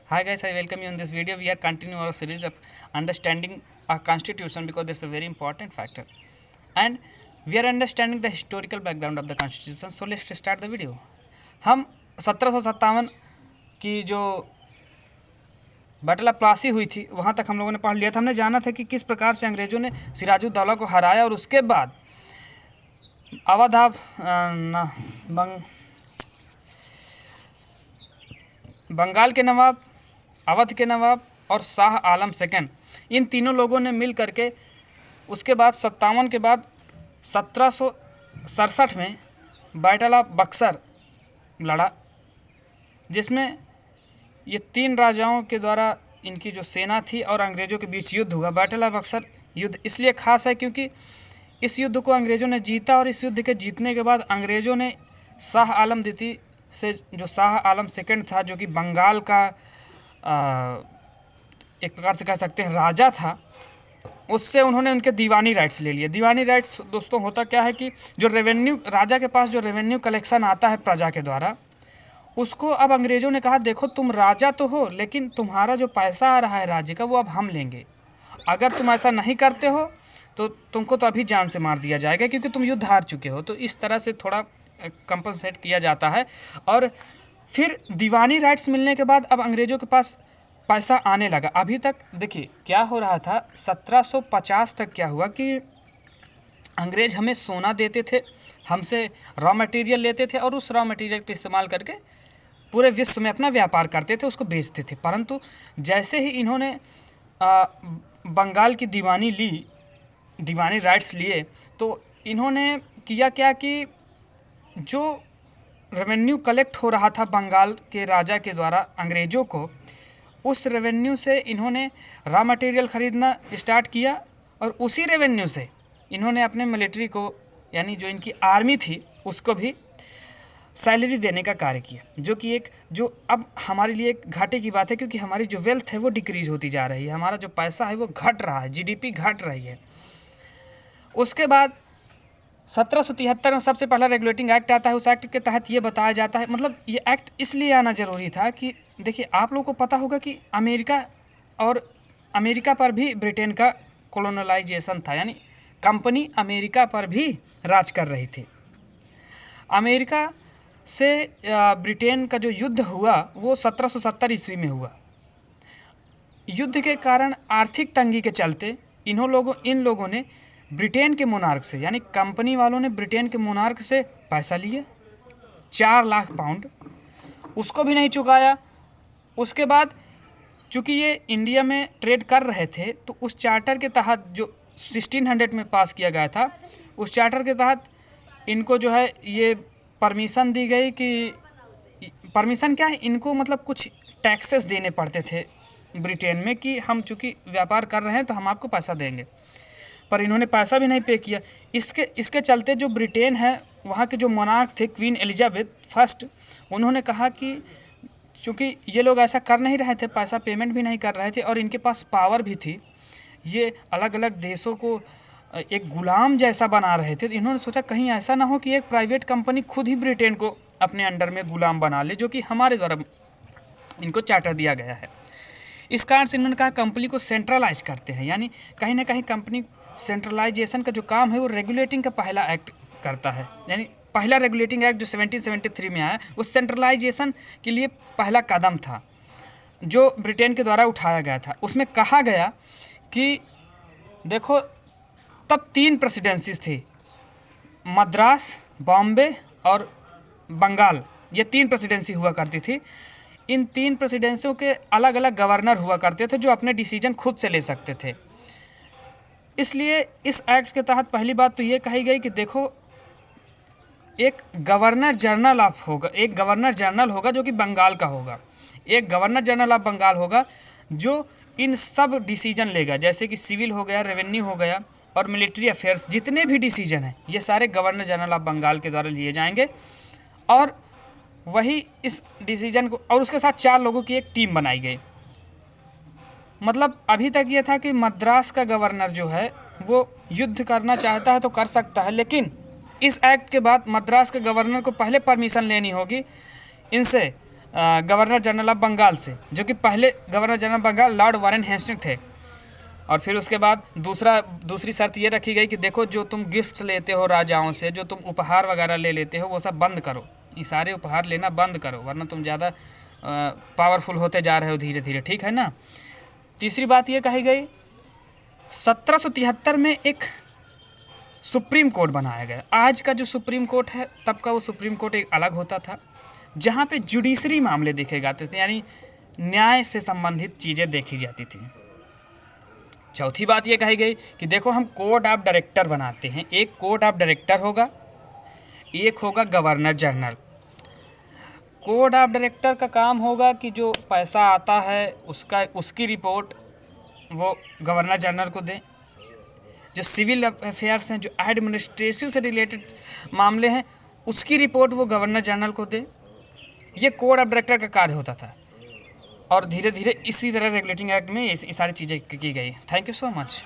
Hi guys, I welcome you in this video. We are continuing our series of understanding our constitution because this is a very important factor. And we are understanding the historical background of the constitution. So let's start the video. हम 1757 की जो battle of Plassey हुई थी वहाँ तक हम लोगों ने पढ़ लिया था। हमने जाना था कि किस प्रकार से अंग्रेज़ों ने सिराजुद्दौला को हराया और उसके बाद बंगाल के नवाब, अवध के नवाब और शाह आलम सेकंड, इन तीनों लोगों ने मिल करके उसके बाद 57 के बाद 1767 में बैटल ऑफ बक्सर लड़ा, जिसमें ये तीन राजाओं के द्वारा इनकी जो सेना थी और अंग्रेज़ों के बीच युद्ध हुआ। बैटल ऑफ बक्सर युद्ध इसलिए खास है क्योंकि इस युद्ध को अंग्रेज़ों ने जीता और इस युद्ध के जीतने के बाद अंग्रेज़ों ने शाह आलम द्वितीय से जो शाह आलम सेकंड था, जो कि बंगाल का एक प्रकार से कह सकते हैं राजा था, उससे उन्होंने उनके दीवानी राइट्स ले लिए। दीवानी राइट्स दोस्तों होता क्या है कि जो रेवेन्यू, राजा के पास जो रेवेन्यू कलेक्शन आता है प्रजा के द्वारा, उसको अब अंग्रेज़ों ने कहा देखो तुम राजा तो हो लेकिन तुम्हारा जो पैसा आ रहा है राज्य का वो अब हम लेंगे। अगर तुम ऐसा नहीं करते हो तो तुमको तो अभी जान से मार दिया जाएगा क्योंकि तुम युद्ध हार चुके हो। तो इस तरह से थोड़ा कंपनसेट किया जाता है। और फिर दीवानी राइट्स मिलने के बाद अब अंग्रेज़ों के पास पैसा आने लगा। अभी तक देखिए क्या हो रहा था, 1750 तक क्या हुआ कि अंग्रेज़ हमें सोना देते थे, हमसे रॉ मटेरियल लेते थे और उस रॉ मटेरियल का इस्तेमाल करके पूरे विश्व में अपना व्यापार करते थे, उसको बेचते थे। परंतु जैसे ही इन्होंने बंगाल की दीवानी ली, दीवानी राइट्स लिए, तो इन्होंने किया क्या कि जो रेवेन्यू कलेक्ट हो रहा था बंगाल के राजा के द्वारा अंग्रेज़ों को, उस रेवेन्यू से इन्होंने रॉ मटेरियल ख़रीदना स्टार्ट किया और उसी रेवेन्यू से इन्होंने अपने मिलिट्री को, यानी जो इनकी आर्मी थी, उसको भी सैलरी देने का कार्य किया, जो कि एक जो अब हमारे लिए एक घाटे की बात है क्योंकि हमारी जो वेल्थ है वो डिक्रीज़ होती जा रही है, हमारा जो पैसा है वो घट रहा है, जीडीपी घट रही है। उसके बाद 1773 में सबसे पहला रेगुलेटिंग एक्ट आता है। उस एक्ट के तहत ये बताया जाता है, मतलब ये एक्ट इसलिए आना ज़रूरी था कि देखिए आप लोगों को पता होगा कि अमेरिका पर भी ब्रिटेन का कॉलोनलाइजेशन था, यानी कंपनी अमेरिका पर भी राज कर रही थी। अमेरिका से ब्रिटेन का जो युद्ध हुआ वो 1770 ईस्वी में हुआ। युद्ध के कारण आर्थिक तंगी के चलते इन लोगों ने ब्रिटेन के मोनार्क से, यानी कंपनी वालों ने ब्रिटेन के मोनार्क से पैसा लिया 4 लाख पाउंड, उसको भी नहीं चुकाया। उसके बाद चूँकि ये इंडिया में ट्रेड कर रहे थे तो उस चार्टर के तहत जो 1600 में पास किया गया था, उस चार्टर के तहत इनको जो है ये परमिशन दी गई कि परमिशन क्या है, इनको मतलब कुछ टैक्सेस देने पड़ते थे ब्रिटेन में कि हम चूँकि व्यापार कर रहे हैं तो हम आपको पैसा देंगे, पर इन्होंने पैसा भी नहीं पे किया। इसके चलते जो ब्रिटेन है, वहाँ के जो मोनार्क थे क्वीन एलिजाबेथ फर्स्ट, उन्होंने कहा कि चूँकि ये लोग ऐसा कर नहीं रहे थे, पैसा पेमेंट भी नहीं कर रहे थे और इनके पास पावर भी थी, ये अलग अलग देशों को एक गुलाम जैसा बना रहे थे, तो इन्होंने सोचा कहीं ऐसा ना हो कि एक प्राइवेट कंपनी खुद ही ब्रिटेन को अपने अंडर में गुलाम बना ले, जो कि हमारे द्वारा इनको चार्टर दिया गया है। इस कारण से इन्होंने कहा कंपनी को सेंट्रलाइज करते हैं, यानी कहीं ना कहीं कंपनी सेंट्रलाइजेशन का जो काम है वो रेगुलेटिंग का पहला एक्ट करता है, यानी पहला रेगुलेटिंग एक्ट जो 1773 में आया उस सेंट्रलाइजेशन के लिए पहला कदम था जो ब्रिटेन के द्वारा उठाया गया था। उसमें कहा गया कि देखो तब 3 प्रेसिडेंसीज थी, मद्रास, बॉम्बे और बंगाल, ये 3 प्रेसिडेंसी हुआ करती थी। इन 3 प्रेसिडेंसियों के अलग अलग गवर्नर हुआ करते थे जो अपने डिसीजन खुद से ले सकते थे। इसलिए इस एक्ट के तहत पहली बात तो ये कही गई कि देखो एक गवर्नर जनरल होगा जो कि बंगाल का होगा, एक गवर्नर जनरल ऑफ बंगाल होगा जो इन सब डिसीजन लेगा, जैसे कि सिविल हो गया, रेवेन्यू हो गया और मिलिट्री अफेयर्स, जितने भी डिसीजन हैं ये सारे गवर्नर जनरल ऑफ बंगाल के द्वारा लिए जाएंगे और वही इस डिसीजन को, और उसके साथ 4 लोगों की एक टीम बनाई गई। मतलब अभी तक ये था कि मद्रास का गवर्नर जो है वो युद्ध करना चाहता है तो कर सकता है, लेकिन इस एक्ट के बाद मद्रास के गवर्नर को पहले परमिशन लेनी होगी इनसे गवर्नर जनरल ऑफ बंगाल से, जो कि पहले governor general Bengal Lord Warren Hastings थे। और फिर उसके बाद दूसरी शर्त ये रखी गई कि देखो जो तुम गिफ्ट्स लेते हो राजाओं से, जो तुम उपहार वगैरह ले लेते हो, वो सब बंद करो, ये सारे उपहार लेना बंद करो, वरना तुम ज़्यादा पावरफुल होते जा रहे हो धीरे धीरे, ठीक है ना। तीसरी बात ये कही गई 1773 में एक सुप्रीम कोर्ट बनाया गया। आज का जो सुप्रीम कोर्ट है, तब का वो सुप्रीम कोर्ट एक अलग होता था, जहाँ पे जुडिशरी मामले देखे जाते थे, यानी न्याय से संबंधित चीज़ें देखी जाती थी। चौथी बात ये कही गई कि देखो हम कोड ऑफ डायरेक्टर बनाते हैं, एक कोड ऑफ डायरेक्टर होगा, एक होगा governor general. Code of director का काम होगा कि जो पैसा आता है उसकी रिपोर्ट वो गवर्नर जनरल को दें, जो सिविल अफेयर्स हैं, जो एडमिनिस्ट्रेटिव से रिलेटेड मामले हैं, उसकी रिपोर्ट वो गवर्नर जनरल को दें। ये कोड ऑफ डायरेक्टर का कार्य होता था, और धीरे धीरे इसी तरह रेगुलेटिंग एक्ट में ये सारी चीज़ें की गई। Thank you so much.